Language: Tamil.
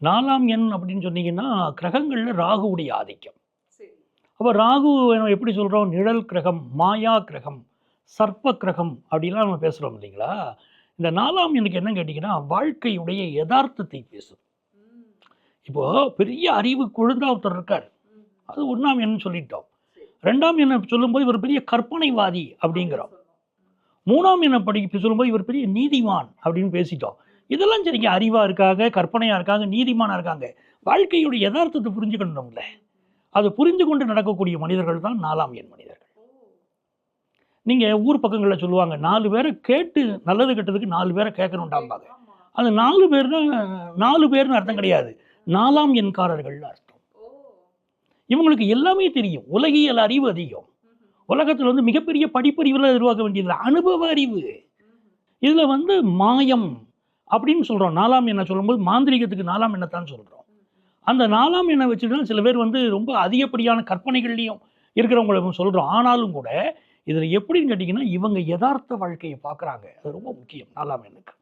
4ஆம் எண் அப்படின்னு சொன்னீங்கன்னா, கிரகங்கள்ல ராகுவுடைய ஆதிக்கம். சரி. அப்ப ராகு நம்ம எப்படி சொல்றோம்? நிழல் கிரகம், மாயா கிரகம், சர்ப்ப கிரகம் அப்படிலாம் நம்ம பேசுறோம் இல்லைங்களா? இந்த 4ஆம் எண்ணுக்கு என்னன்னு கேட்டீங்கன்னா, வாழ்க்கையுடைய எதார்த்தத்தை பேசும். ம். இப்போ பெரிய அறிவு குழந்தா ஒருத்தர் இருக்காரு. ம். அது 1ஆம் எண்ணுன்னு சொல்லிட்டோம். சரி. 2ஆம் எண்ண சொல்லும்போது இவர் பெரிய கற்பனைவாதி அப்படிங்கிறோம். 3ஆம் எண்ண சொல்லும்போது இவர் பெரிய நீதிமான் அப்படின்னு பேசிட்டோம். இதெல்லாம் சரிங்க. அறிவா இருக்காங்க, கற்பனையா இருக்காங்க, நீதிமானா இருக்காங்க. வாழ்க்கையுடைய எதார்த்தத்தை புரிஞ்சுக்கணும்ல. அதை புரிந்து கொண்டு நடக்கக்கூடிய மனிதர்கள் தான் 4ஆம் எண் மனிதர்கள். நீங்க ஊர் பக்கங்கள்ல சொல்லுவாங்க, 4 பேர கேட்டு நல்லது கெட்டதுக்கு 4 பேர கேட்கணும்டாம்பாங்க. ஆமா. அந்த 4 பேர்னா 4 பேர்னு அர்த்தம் கிடையாது. 4ஆம் எண்காரர்கள்னு அர்த்தம். ஓ! இவங்களுக்கு எல்லாமே தெரியும். உலகியல் அறிவு அதிகம். உலகத்துல வந்து மிகப்பெரிய படிப்பறிவுலாம் எதிர்பார்க்க வேண்டியதில்ல. அனுபவ அறிவு. இதுல வந்து மாயம் அப்படின்னு சொல்றோம். 4ஆம் எண்ண சொல்லும்போது மாந்திரீகத்துக்கு 4ஆம் எண்ணத்தான் சொல்றோம். அந்த 4ஆம் எண்ண வச்சுட்டு தான் சில பேர் வந்து ரொம்ப அதிகப்படியான கற்பனைகள்லயும் இருக்கிறவங்கள சொல்றோம். ஆனாலும் கூட இதுல எப்படின்னு கேட்டீங்கன்னா, இவங்க எதார்த்த வாழ்க்கைய பார்க்குறாங்க. அது ரொம்ப முக்கியம் 4ஆம் எண்ணுக்கு.